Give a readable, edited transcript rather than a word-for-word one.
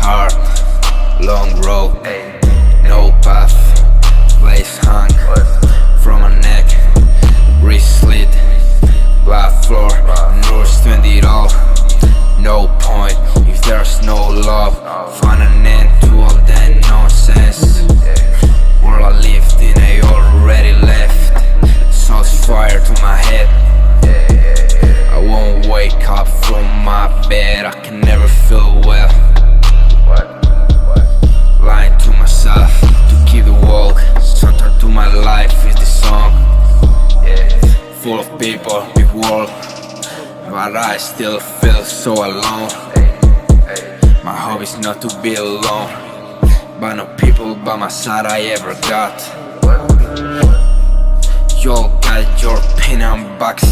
hard, long road, no path, place hung from my neck, wrist slit, black floor, North 20 it all. No point if there's no love. Find an end to all that nonsense. World I lived in, I already left. Sounds fire to my head. I won't wake up from my bed, I can never feel well. Lying to myself to keep the walk. Soundtrack to my life is the song. Full of people, big world, but I still feel so alone. My hobby's not to be alone, but no people by my side I ever got. You all got your opinion box.